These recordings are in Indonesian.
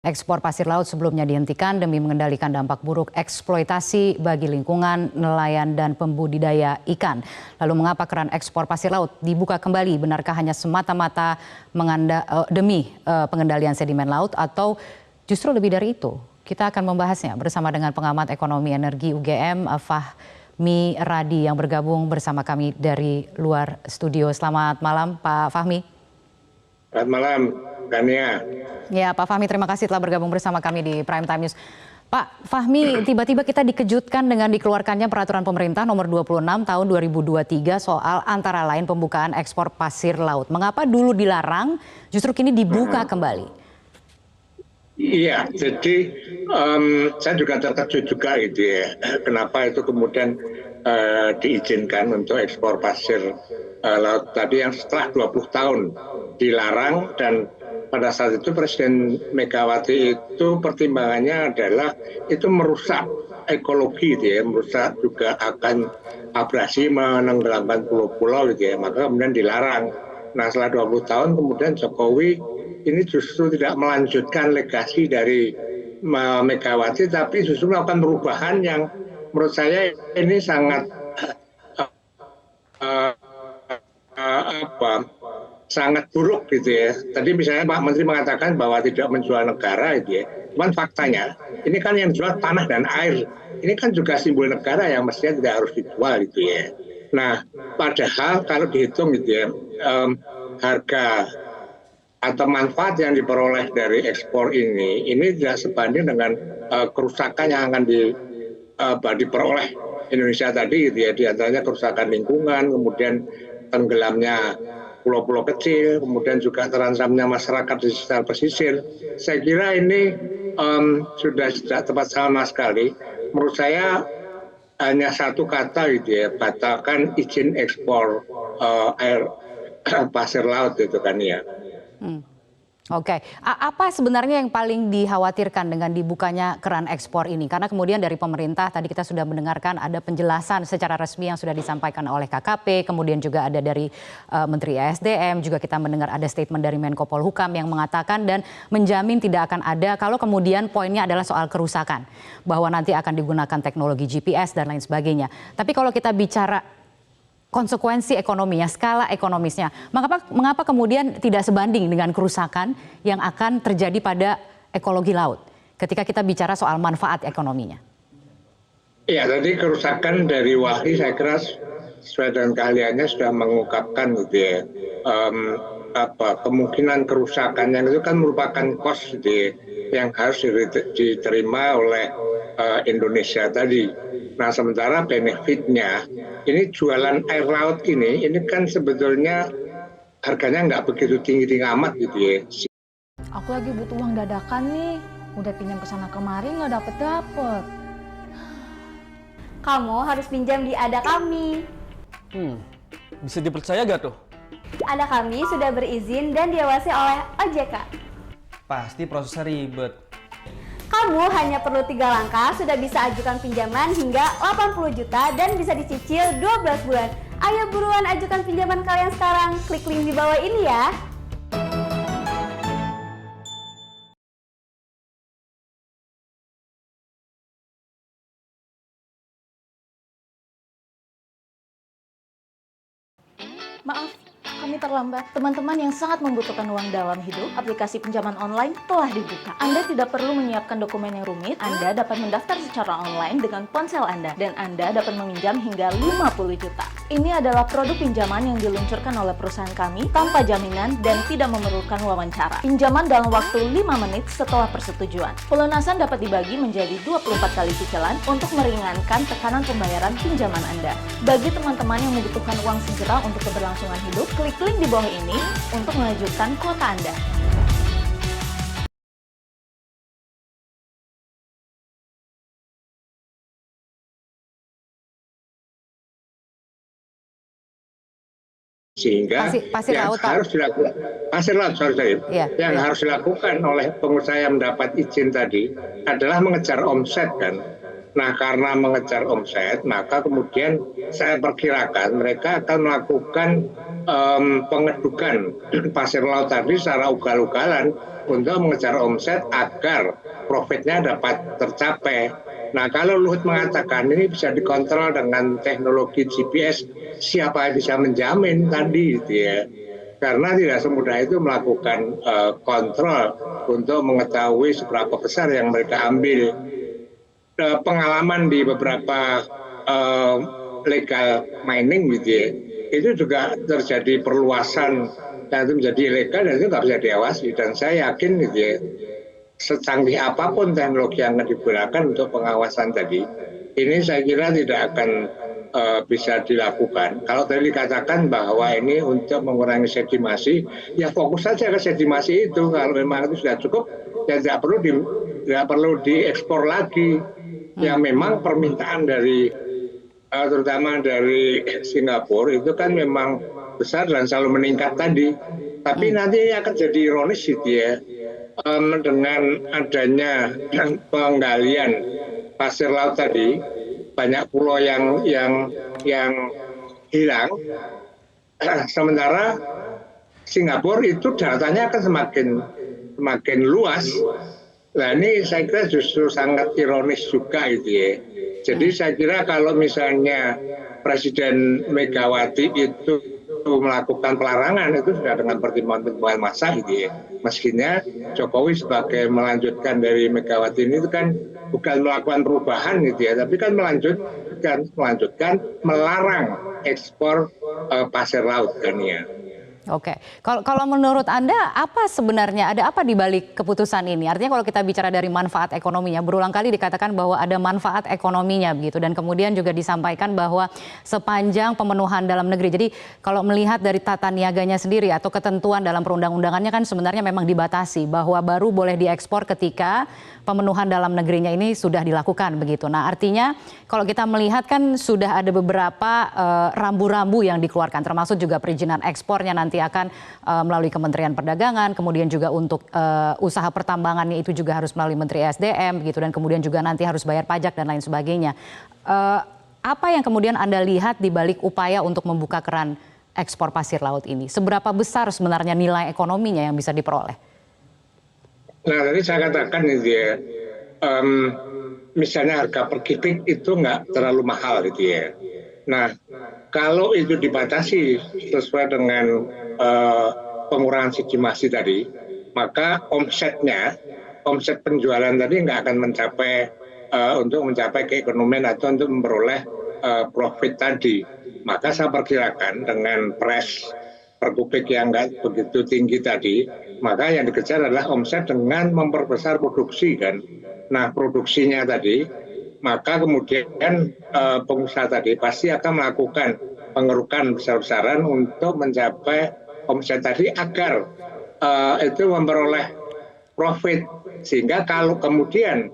Ekspor pasir laut sebelumnya dihentikan demi mengendalikan dampak buruk eksploitasi bagi lingkungan, nelayan, dan pembudidaya ikan. Lalu mengapa keran ekspor pasir laut dibuka kembali? Benarkah hanya semata-mata demi pengendalian sedimen laut atau justru lebih dari itu? Kita akan membahasnya bersama dengan pengamat ekonomi energi UGM, Fahmi Radi, yang bergabung bersama kami dari luar studio. Selamat malam, Pak Fahmi. Selamat malam, Kania. Ya, Pak Fahmi, terima kasih telah bergabung bersama kami di Prime Time News. Pak Fahmi, tiba-tiba kita dikejutkan dengan dikeluarkannya peraturan pemerintah nomor 26 tahun 2023 soal antara lain pembukaan ekspor pasir laut. Mengapa dulu dilarang, justru kini dibuka kembali? Iya, jadi saya juga terkejut juga gitu ya. Kenapa itu kemudian diizinkan untuk ekspor pasir laut tadi yang setelah 20 tahun dilarang, dan pada saat itu Presiden Megawati itu pertimbangannya adalah itu merusak ekologi gitu ya, merusak juga akan abrasi menenggelamkan pulau-pulau gitu ya, maka kemudian dilarang. Nah setelah 20 tahun kemudian Jokowi ini justru tidak melanjutkan legasi dari Megawati, tapi justru melakukan perubahan yang menurut saya ini sangat sangat buruk gitu ya. Tadi misalnya Pak Menteri mengatakan bahwa tidak menjual negara gitu ya. Cuman faktanya ini kan yang dijual tanah dan air. Ini kan juga simbol negara yang mestinya tidak harus dijual gitu ya. Nah, padahal kalau dihitung gitu ya, harga atau manfaat yang diperoleh dari ekspor ini tidak sebanding dengan kerusakan yang akan diperoleh Indonesia tadi gitu ya. Di antaranya kerusakan lingkungan, kemudian tenggelamnya pulau-pulau kecil, kemudian juga terancamnya masyarakat di sekitar pesisir. Saya kira ini sudah tidak tepat sama sekali. Menurut saya hanya satu kata gitu ya, batalkan izin ekspor air pasir laut itu kan ya. Oke, apa sebenarnya yang paling dikhawatirkan dengan dibukanya keran ekspor ini? Karena kemudian dari pemerintah tadi kita sudah mendengarkan ada penjelasan secara resmi yang sudah disampaikan oleh KKP, kemudian juga ada dari Menteri ESDM, juga kita mendengar ada statement dari Menko Polhukam yang mengatakan dan menjamin tidak akan ada kalau kemudian poinnya adalah soal kerusakan, bahwa nanti akan digunakan teknologi GPS dan lain sebagainya. Tapi kalau kita bicara konsekuensi ekonominya, skala ekonomisnya, mengapa kemudian tidak sebanding dengan kerusakan yang akan terjadi pada ekologi laut ketika kita bicara soal manfaat ekonominya? Iya, tadi kerusakan dari Wahli saya kira sesuai dengan keahliannya sudah mengungkapkan gitu ya. Kemungkinan kerusakannya itu kan merupakan cost gitu ya, yang harus diterima oleh Indonesia tadi. Nah sementara benefitnya ini jualan air laut ini kan sebetulnya harganya nggak begitu tinggi amat gitu ya. Aku lagi butuh uang dadakan nih, udah pinjam kesana kemari nggak dapet. Kamu harus pinjam di Ada Kami. Bisa dipercaya gak tuh? Ada Kami sudah berizin dan diawasi oleh OJK. Pasti prosesnya ribet. Kamu hanya perlu 3 langkah sudah bisa ajukan pinjaman hingga 80 juta dan bisa dicicil 12 bulan. Ayo buruan ajukan pinjaman kalian sekarang. Klik link di bawah ini ya. Maaf, kami terlambat. Teman-teman yang sangat membutuhkan uang dalam hidup, aplikasi pinjaman online telah dibuka. Anda tidak perlu menyiapkan dokumen yang rumit. Anda dapat mendaftar secara online dengan ponsel Anda. Dan Anda dapat meminjam hingga 50 juta. Ini adalah produk pinjaman yang diluncurkan oleh perusahaan kami tanpa jaminan dan tidak memerlukan wawancara. Pinjaman dalam waktu 5 menit setelah persetujuan. Pelunasan dapat dibagi menjadi 24 kali cicilan untuk meringankan tekanan pembayaran pinjaman Anda. Bagi teman-teman yang membutuhkan uang segera untuk keberlangsungan hidup, klik link di bawah ini untuk mengajukan kuota Anda. Sehingga pasir yang laut, harus dilakukan pasir laut, harus dilakukan oleh pengusaha yang mendapat izin tadi adalah mengejar omset kan. Nah karena mengejar omset, maka kemudian saya perkirakan mereka akan melakukan pengedukan pasir laut tadi secara ugal-ugalan untuk mengejar omset agar profitnya dapat tercapai. Nah, kalau Luhut mengatakan ini bisa dikontrol dengan teknologi GPS, siapa yang bisa menjamin tadi gitu ya? Karena tidak semudah itu melakukan kontrol untuk mengetahui seberapa besar yang mereka ambil. Pengalaman di beberapa legal mining gitu ya, itu juga terjadi perluasan dan itu menjadi ilegal dan itu nggak bisa diawasi. Dan saya yakin gitu ya, secanggih apapun teknologi yang akan digunakan untuk pengawasan tadi, ini saya kira tidak akan bisa dilakukan. Kalau tadi dikatakan bahwa ini untuk mengurangi sedimasi, ya fokus saja ke sedimasi itu. Kalau memang itu sudah cukup, ya tidak perlu diekspor lagi. Yang memang permintaan dari terutama dari Singapura itu kan memang besar dan selalu meningkat tadi. Tapi nanti akan jadi ironis gitu ya, dengan adanya penggalian pasir laut tadi, banyak pulau yang hilang. Sementara Singapura itu datarannya akan semakin luas. Nah, ini saya kira justru sangat ironis juga gitu ya. Jadi saya kira kalau misalnya Presiden Megawati itu melakukan pelarangan itu sudah dengan pertimbangan massa gitu ya. Mestinya Jokowi sebagai melanjutkan dari Megawati ini itu kan bukan melakukan perubahan gitu ya, tapi kan melanjutkan melarang ekspor pasir laut kan ya. Oke, kalau menurut Anda apa sebenarnya, ada apa di balik keputusan ini? Artinya kalau kita bicara dari manfaat ekonominya, berulang kali dikatakan bahwa ada manfaat ekonominya begitu, dan kemudian juga disampaikan bahwa sepanjang pemenuhan dalam negeri. Jadi kalau melihat dari tata niaganya sendiri atau ketentuan dalam perundang-undangannya kan sebenarnya memang dibatasi bahwa baru boleh diekspor ketika pemenuhan dalam negerinya ini sudah dilakukan begitu. Nah, artinya kalau kita melihat kan sudah ada beberapa rambu-rambu yang dikeluarkan, termasuk juga perizinan ekspornya nanti akan melalui Kementerian Perdagangan, kemudian juga untuk usaha pertambangannya itu juga harus melalui Menteri SDM gitu, dan kemudian juga nanti harus bayar pajak dan lain sebagainya. Apa yang kemudian Anda lihat di balik upaya untuk membuka keran ekspor pasir laut ini? Seberapa besar sebenarnya nilai ekonominya yang bisa diperoleh? Nah, tadi saya katakan itu ya, misalnya harga per kubik itu nggak terlalu mahal gitu ya. Nah, kalau itu dibatasi sesuai dengan pengurangan sedimasi tadi, maka omset penjualan tadi nggak akan mencapai untuk mencapai keekonomian atau untuk memperoleh profit tadi. Maka saya perkirakan dengan price per kubik yang nggak begitu tinggi tadi, maka yang dikejar adalah omset dengan memperbesar produksi kan. Nah, produksinya tadi, maka kemudian pengusaha tadi pasti akan melakukan pengerukan besar-besaran untuk mencapai omset tadi agar itu memperoleh profit. Sehingga kalau kemudian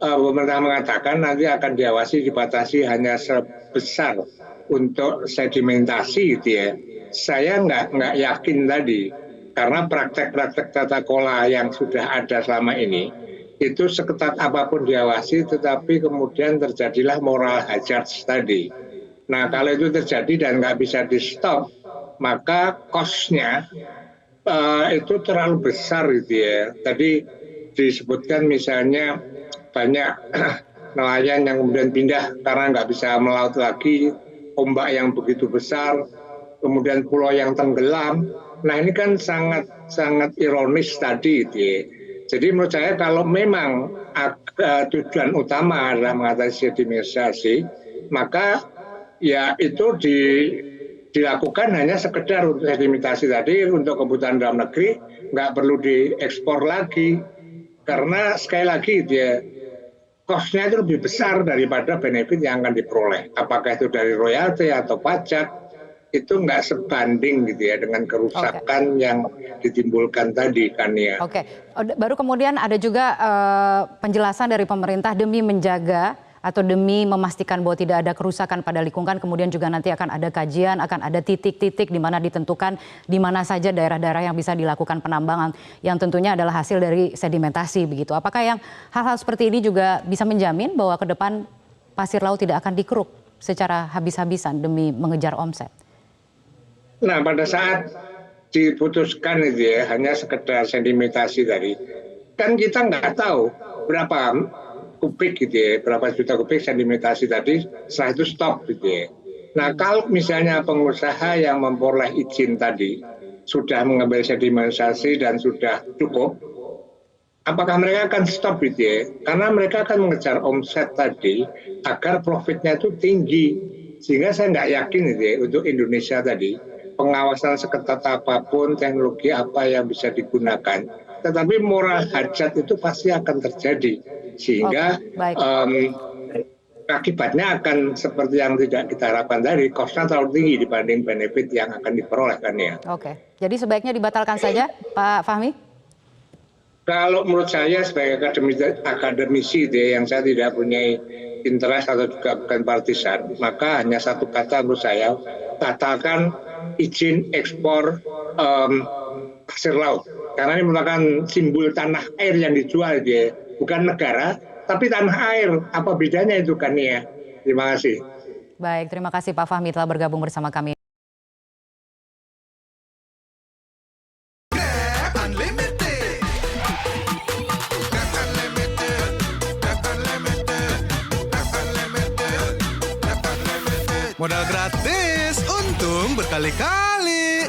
pemerintah mengatakan nanti akan diawasi, dibatasi hanya sebesar untuk sedimentasi gitu ya, saya nggak yakin tadi, karena praktek-praktek tata kelola yang sudah ada selama ini itu seketat apapun diawasi, tetapi kemudian terjadilah moral hazard tadi. Nah, kalau itu terjadi dan nggak bisa di stop, maka cost-nya itu terlalu besar gitu ya. Tadi disebutkan misalnya banyak nelayan yang kemudian pindah karena nggak bisa melaut lagi, ombak yang begitu besar, kemudian pulau yang tenggelam. Nah, ini kan sangat ironis tadi gitu ya. Jadi menurut saya kalau memang tujuan utama adalah mengatasi sedimentasi, maka ya itu dilakukan hanya sekedar untuk sedimentasi tadi untuk kebutuhan dalam negeri, nggak perlu diekspor lagi. Karena sekali lagi dia cost-nya itu lebih besar daripada benefit yang akan diperoleh. Apakah itu dari royalti atau pajak, itu nggak sebanding gitu ya dengan kerusakan yang ditimbulkan tadi kan ya. Oke, baru kemudian ada juga penjelasan dari pemerintah demi menjaga atau demi memastikan bahwa tidak ada kerusakan pada lingkungan, kemudian juga nanti akan ada kajian, akan ada titik-titik di mana ditentukan di mana saja daerah-daerah yang bisa dilakukan penambangan, yang tentunya adalah hasil dari sedimentasi begitu. Apakah yang hal-hal seperti ini juga bisa menjamin bahwa ke depan pasir laut tidak akan dikeruk secara habis-habisan demi mengejar omset? Nah, pada saat diputuskan itu ya hanya sekedar sedimentasi tadi, kan kita nggak tahu berapa kubik gitu ya, berapa juta kubik sedimentasi tadi, setelah itu stop gitu ya. Nah kalau misalnya pengusaha yang memperoleh izin tadi sudah mengambil sedimentasi dan sudah cukup, apakah mereka akan stop gitu ya? Karena mereka akan mengejar omset tadi agar profitnya itu tinggi, sehingga saya nggak yakin gitu ya untuk Indonesia tadi pengawasan seketat apapun, teknologi apa yang bisa digunakan, tetapi moral hajat itu pasti akan terjadi, sehingga akibatnya akan seperti yang tidak kita harapkan tadi, cost-nya terlalu tinggi dibanding benefit yang akan diperoleh kan ya. Oke, jadi sebaiknya dibatalkan saja, Pak Fahmi? Kalau menurut saya sebagai akademisi yang saya tidak punya interest atau juga bukan partisan, maka hanya satu kata menurut saya, batalkan izin ekspor pasir laut. Karena ini merupakan simbol tanah air yang dijual, bukan negara, tapi tanah air. Apa bedanya itu kan ya? Terima kasih. Baik, terima kasih Pak Fahmi telah bergabung bersama kami. Modal gratis, untung berkali-kali.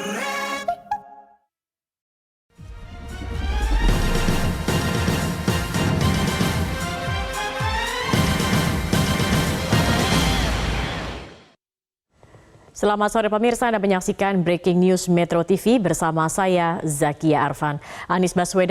Selamat sore pemirsa, Anda menyaksikan Breaking News Metro TV bersama saya Zakia Arfan. Anies Baswedan